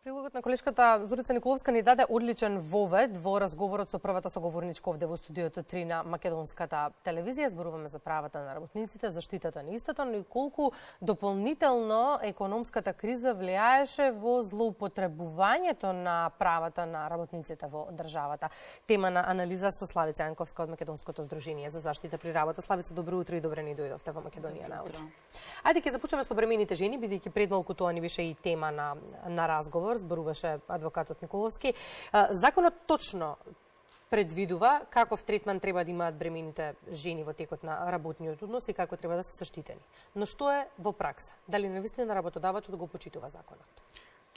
Прилогот на колешката Зорица Николовска ни даде одличен вовед во разговорот со првата соговорничка овде во студиото 3 на македонската телевизија. Зборуваме за правата на работниците, заштитата на истата, но и колку дополнително економската криза влијаеше во злоупотребувањето на правата на работниците во државата. Тема на анализа со Славица Јанковска од Македонското здружение за заштита при работа. Славица, добро утро и добре ни дојдовте во Македонија на утро. Ајде ќе започнеме со бремените жени, бидејќи пред малку тоа ни беше и тема на разговор. Зборуваше адвокатот Николовски. Законот точно предвидува каков третман треба да имаат бремените жени во текот на работниот однос и како треба да се заштитени. Но што е во пракса? Дали навистина работодавачот го почитува законот?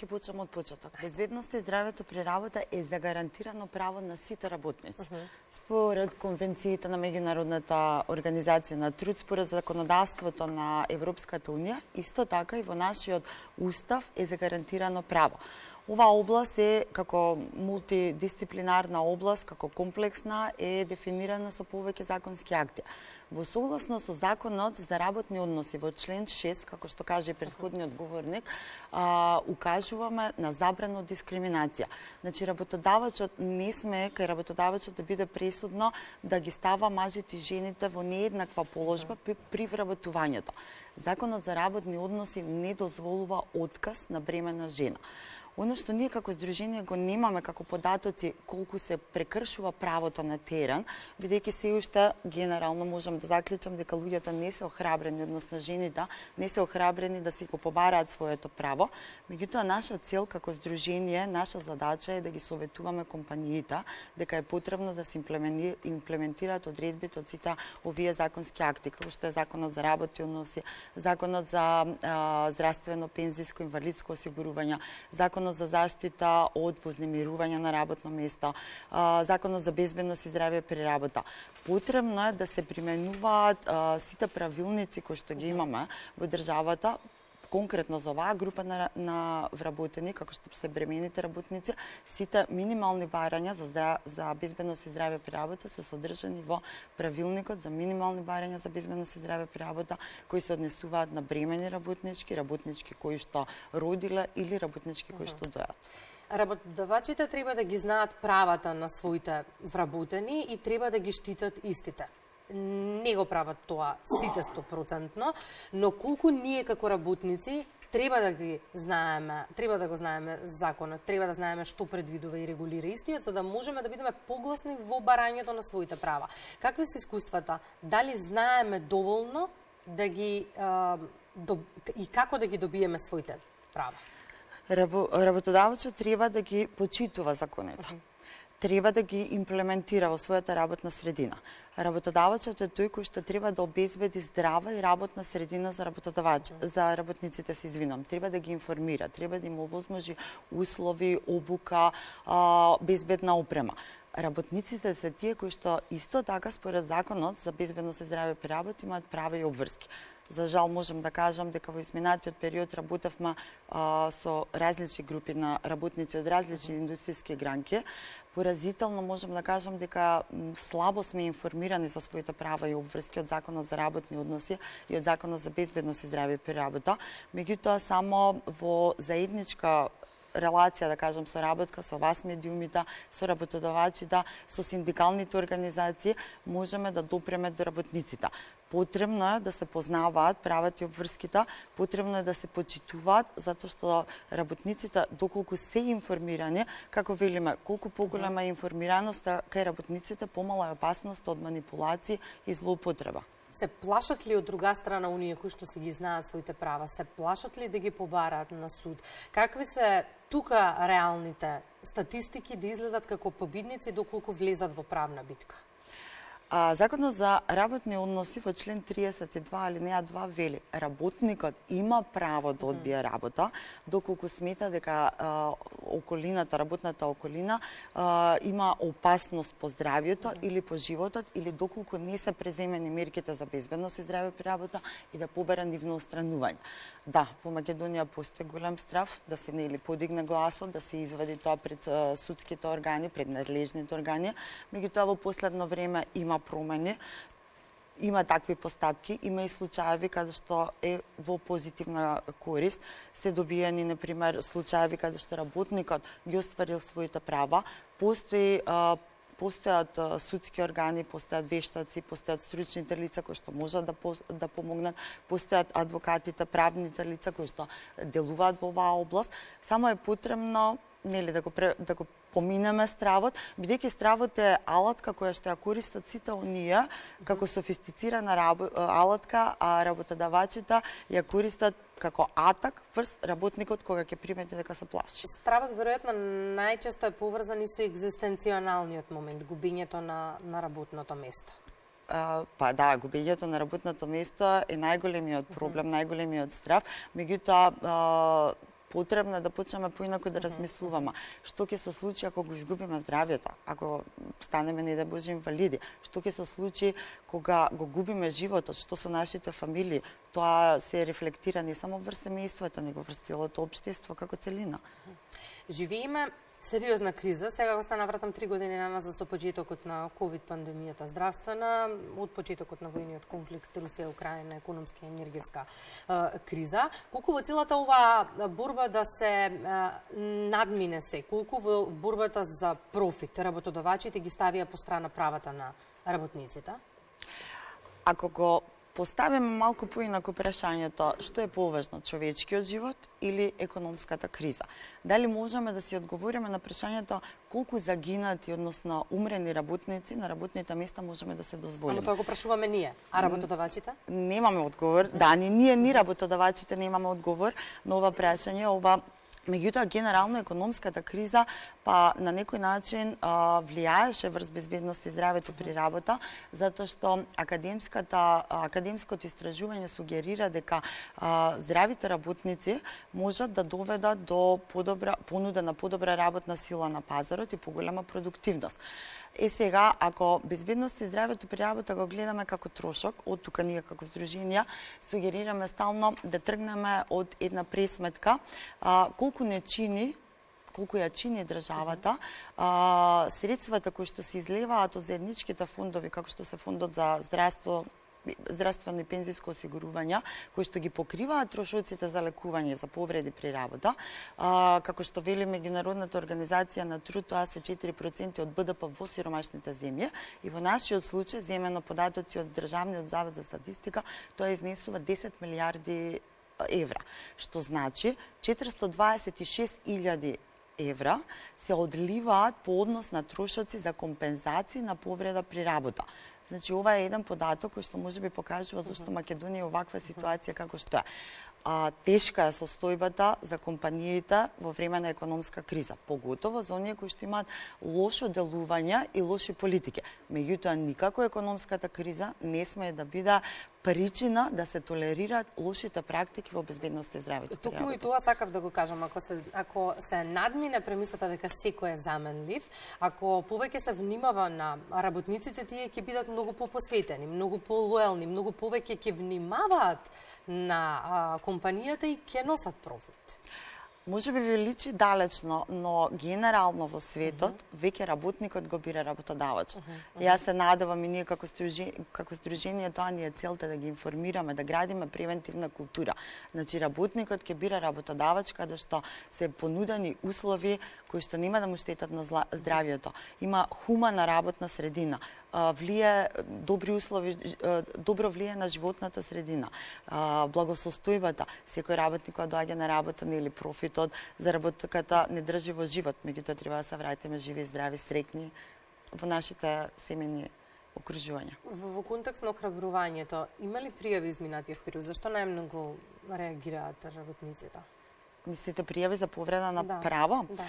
Ќе почнем од почеток. Безбедноста и здравјето при работа е загарантирано право на сите работници. Според конвенциите на Меѓународната организација на труд, според законодавството на Европската унија, исто така и во нашиот устав е загарантирано право. Оваа област е како мултидисциплинарна област, како комплексна, е дефинирана со повеќе законски акти. Во согласно со законот за работни односи во член 6, како што каже претходниот говорник, укажуваме на забрана од дискриминација. Значи, работодавачот не сме кај работодавачот да биде пресудно да ги става мажите и жените во нееднаква положба при вработувањето. Законот за работни односи не дозволува отказ на бремена жена. Оно што ние како здружение го немаме како податоци колку се прекршува правото на терен, бидејќи се уште генерално можам да заклучам дека луѓето не се охрабрени, односно жените не се охрабрени да си го побараат своето право. Меѓутоа наша цел како здружение, наша задача е да ги советуваме компаниите дека е потребно да се имплементираат одредбите од сите овие законски акти, како што е Законот за работни односи, Законот за здравствено, пензиско, инвалидско осигурување, Законот за заштита од вознемирување на работно место, Законот за безбедност и здравје при работа. Потребно е да се применуваат сите правилници кои што ги имаме во државата, конкретно за оваа група на вработени, како што се бремените работници, сите минимални барања за безбедност и здравје при работа се содржани во правилникот за минимални барања за безбедност и здравје при работа, кои се однесуваат на бремени работнички кои што родиле или работнички кои што дојат. Работодавачите треба да ги знаат правата на своите вработени и треба да ги штитат истите. Не го прават тоа сите 100%, но колку ние како работници треба да го знаеме законот, треба да знаеме што предвидува и регулира истиот, за да можеме да бидеме погласни во барањето на своите права. Какви се искуствата? Дали знаеме доволно да ги и како да ги добиеме своите права? Работодавачот треба да ги почитува законите. Треба да ги имплементира во својата работна средина. Работодавачот е тој кој што треба да обезбеди здрава и работна средина за работниците се извинам. Треба да ги информира, треба да им овозможи услови, обука, безбедна опрема. Работниците се тие кои што исто така според законот за безбедност и здравје при работа имаат права и обврски. За жал можам да кажам дека во изминатиот период работевме со различни групи на работници од различни индустријски гранки. Поразително можам да кажам дека слабо сме информирани за своите права и обврски од Законот за работни односи и од Законот за безбедност и здравје при работа. Меѓутоа само во заедничка релација, да кажам, со работка, со вас медиумите, со работодавачите, со синдикалните организации, можеме да допреме до работниците. Потребно е да се познаваат правата и обврските, потребно е да се почитуваат, затоа што работниците, доколку се информирани, како велиме, колку поголема е информираноста кај работниците, помала е опасноста од манипулации и злоупотреба. Се плашат ли од друга страна оние кои што си ги знаат своите права? Се плашат ли да ги побараат на суд? Какви се тука реалните статистики да изгледат како победници доколку влезат во правна битка? Законот за работни односи во член 32 алинеја 2 вели: работникот има право да одбие работа доколку смета дека околината, работната околина има опасност по здравјето или по животот, или доколку не се преземени мерките за безбедност и здравје при работа и да побара нивно отстранување. Да, во Македонија постои голем страф да се подигне гласот, да се извади тоа пред судските органи, пред надлежните органи. Меѓутоа во последно време има промени. има такви постапки, има и случаеви каде што е во позитивна корист, се добиени, например, случаеви каде што работникот ги остварил своите права, постојат судски органи, постојат вештаци, постојат стручните лица кои што можат да помогнат, постојат адвокатите, правните лица кои што делуваат во оваа област. Само е потребно да го поминеме стравот, бидејќи стравот е алатка која што ја користат сите оние како софистицирана алатка, а работодавачите ја користат како атак врз работникот кога ќе примети дека се плаши. Стравот веројатно најчесто е поврзан и со екзистенционалниот момент, губењето на работното место. Па да, губењето на работното место е најголемиот проблем, најголемиот страв, меѓутоа потребно е да почнеме поинаку да размислуваме. Што ќе се случи ако го изгубиме здравјето, ако станеме, не да Боже, инвалиди? Што ќе се случи кога го губиме животот? Што со нашите фамилии? Тоа се рефлектира не само врз семејството, него врз целото општество како целина. Живееме сериозна криза. Сега го се навратам 3 години назад со почетокот на ковид пандемијата здравствена, од почетокот на војниот конфликт Русија Украина, економска и енергетска криза. Колку во целата оваа борба да се надмине се, колку во борбата за профит работодавачите ги ставија по страна правата на работниците? Ако го поставиме малку поинаку прашањето, што е поважно, човечкиот живот или економската криза? Дали можеме да си одговориме на прашањето колку загинати, односно умрени работници на работните места можеме да се дозволиме? Ама тоа го прашуваме ние, а работодавачите? Немаме одговор. Да, ни работодавачите немаме одговор на ова прашање. Меѓутоа, генерално економската криза па на некој начин влијаеше врз безбедност и здравето при работа, затоа што академското истражување сугерира дека здравите работници можат да доведат до понуда на подобра работна сила на пазарот и поголема продуктивност. Сега, ако безбедност и здравето при работа го гледаме како трошок, од тука ние како здруженија сугерираме стално да тргнеме од една пресметка колку ја чини државата, средствата кои што се излеваат од заедничките фондови, како што се фондот за здравствено и пензиско осигурување, кои што ги покриваат трошоците за лекување за повреди при работа, како што вели Меѓународната организација на труд, тоа се 4% од БДП во сиромашните земји и во нашиот случај, земено податоци од Државниот завод за статистика, тоа изнесува 10 милиарди евра, што значи 426.000 евра се одливаат по однос на трошоци за компензации на повреда при работа. Значи, ова е еден податок кој што можеби покажува зашто Македонија е оваква ситуација како што е. Тешка е состојбата за компаниите во време на економска криза, поготово за оние кои што имаат лошо делување и лоши политики. Меѓутоа, никако економската криза не смее да биде причина да се толерираат лошите практики во безбедност и здравето. Токму и тоа сакав да го кажам, ако се надмине премисата дека секој е заменлив, ако повеќе се внимава на работниците, тие ќе бидат многу попосветени, многу полојални, многу повеќе ќе внимаваат на компанијата и ќе носат профит. Може би ви личи далечно, но генерално во светот веќе работникот го бира работодавач. Јас се надевам и ние како здружение тоа ни е целта да ги информираме, да градиме превентивна култура. Значи работникот ќе бира работодавач каде што се понудени услови кои што нема да му штетат на здравјето. Има хумана работна средина, добри услови, добро влие на животната средина, благосостојбата. Секој работник кога доаѓа на работа, нели профитот, заработката не држи во живот, меѓутоа треба да се враќаме живи, здрави, среќни во нашите семејни окружувања. Во контекст на охрабрувањето, има ли пријави изминатиот период? Зашто најмногу реагираат работниците? Мислите пријави за повреда на право? Да.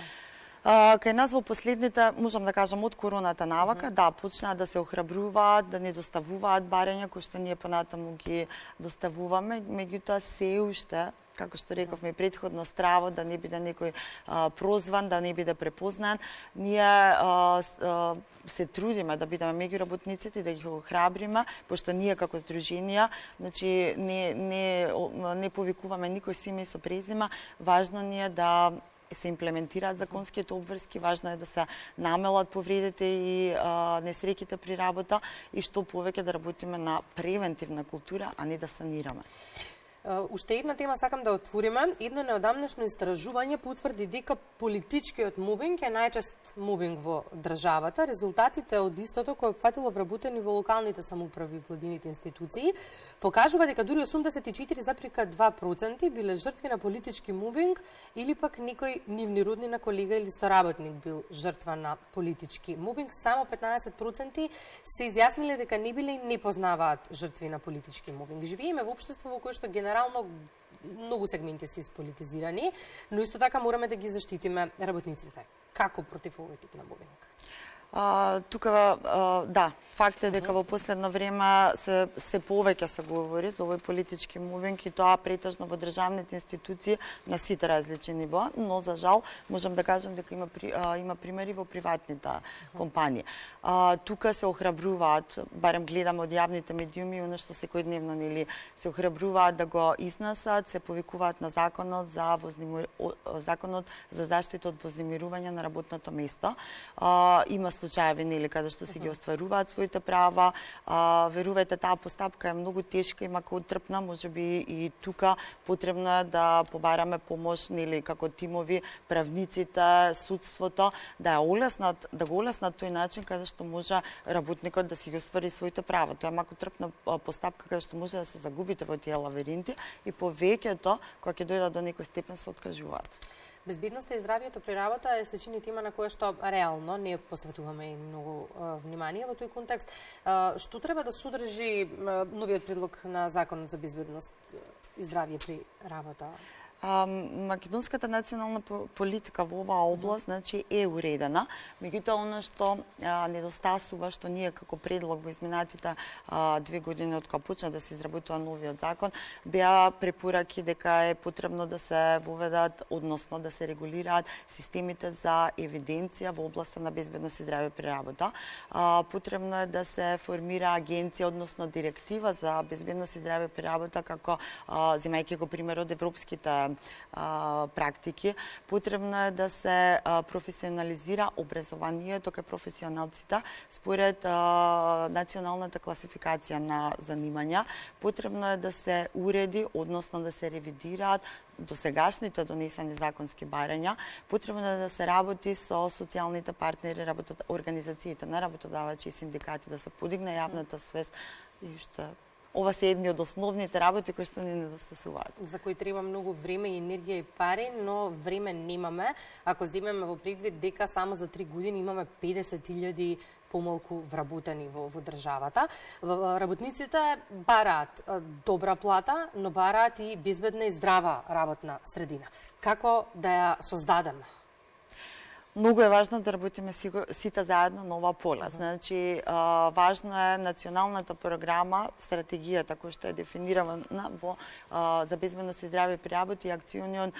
Кај нас во последните, можам да кажам, од короната навака, почнаа да се охрабруваат, да не доставуваат барања кои што ние понатаму ги доставуваме, меѓутоа се уште, како што рековме претходно, стравот да не биде некој прозван, да не биде препознан. Ние се трудиме да бидеме меѓу работниците и да ги охрабриме, пошто ние како здруженија, значи не повикуваме никој со име и со презиме, важно ни е да се имплементираат законските обврски, важно е да се намелат повредите и несреќите при работа и што повеќе да работиме на превентивна култура, а не да санираме. Уште една тема сакам да отвориме. Едно неодамнешно истражување потврди дека политичкиот мобинг е најчест мобинг во државата. Резултатите од истото, кој опфатило вработени во локалните самоуправи и владините институции, покажува дека дури 84,2% биле жртви на политички мобинг или пак некој нивни роднина, колега или соработник бил жртва на политички мобинг. Само 15% се изјасниле дека не биле и не познаваат жртви на политички мобинг. Живееме во општество во кое што генерално многу сегменти се ispolitizirani, но исто така мораме да ги заштитиме работниците. Како против овој тип на мобинг? Тука, да, факт е дека во последно време се повеќе се говори за овој политички мобинг и тоа претежно во државните институции на сите различни нива, но за жал можам да кажам дека има примери во приватните компании. Тука се охрабруваат, барем гледам од јавните медиуми, она што секојдневно нели се охрабруваат да го изнесат, се повикуваат на законот за заштита од вознемирување на работното место. Има случаеви нели каде што си ги остваруваат своите права. Верувајте, таа постапка е многу тешка и макотрпна, можеби и тука потребно е да побараме помош нели како тимови, правниците, судството да го олеснат тој начин каде што може работникот да си ги оствари своите права. Тоа е макотрпна постапка каде што може да се загубите во тие лавиринти и повеќето кога ќе дојдат до некој степен се откажуваат. Безбедноста и здравието при работа е се чини тема на која што реално не посветуваме и многу внимание во тој контекст. Што треба да содржи новиот предлог на Законот за безбедност и здравје при работа? Македонската национална политика во оваа област значи е уредена, меѓутоа она што недостасува, што ние како предлог во изминатите 2 години од кога почна да се изработува новиот закон, беа препораки дека е потребно да се воведат, односно да се регулираат системите за евиденција во областа на безбедност и здравје при работа. Потребно е да се формира агенција, односно директива за безбедност и здравје при работа, како земајќи го пример од европските практики. Потребно е да се професионализира образованието кај професионалците според националната класификација на занимања. Потребно е да се уреди, односно да се ревидираат досегашните донесени законски барања. Потребно е да се работи со социјалните партнери, организациите на работодавачи и синдикати, да се подигне јавната свест и што ова се едни од основните работи кои што ни недостасуваат. За кои треба многу време, енергија и пари, но време немаме. Ако земеме во предвид дека само за 3 години имаме 50.000 помалку вработени во државата. Работниците бараат добра плата, но бараат и безбедна и здрава работна средина. Како да ја создадеме? Многу е важно да работиме сите заедно на ова поле. Значи, важно е националната програма, стратегијата која што е дефинирана за безбедност и здравје при работа и акциониот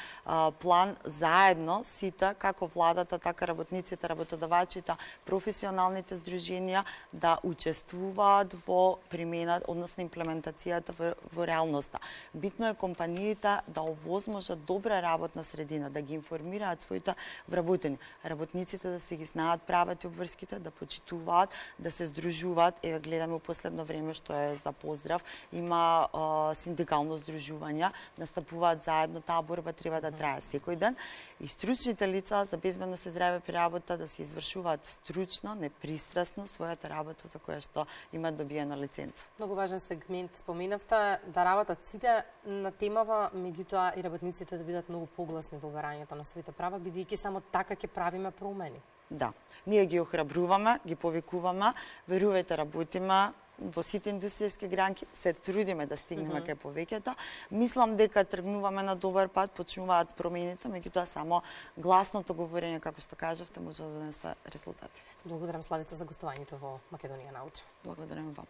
план заедно сите, како владата, така работниците, работодавачите, професионалните здруженија да учествуваат во примената, односно имплементацијата во реалноста. Битно е компаниите да овозможат добра работна средина, да ги информираат своите вработени. Работниците да се ги знаат правата и обврските, да почитуваат, да се здружуваат. Еве гледаме во последно време што е за поздрав, има синдикално здружување, настапуваат заедно, таа борба треба да трае секој ден. И стручните лица за безбедност и здравје при работа да се извршуваат стручно, непристрасно својата работа за која што имаат добиена лиценца. Многу важен сегмент споменавте, да работат сите на темава, меѓутоа и работниците да бидат многу погласни во барањето на своите права, бидејќи само така ќе правиме промени. Да, ние ги охрабруваме, ги повикуваме, верувајте, работиме во сите индустријски гранки, се трудиме да стигнеме кај повеќето. Мислам дека тргнуваме на добар пат, почнуваат промените, меѓутоа само гласното говорење, како што кажавте, може да донесе резултати. Благодарам, Славица, за гостувањето во Македонија наутре. Благодарам вам.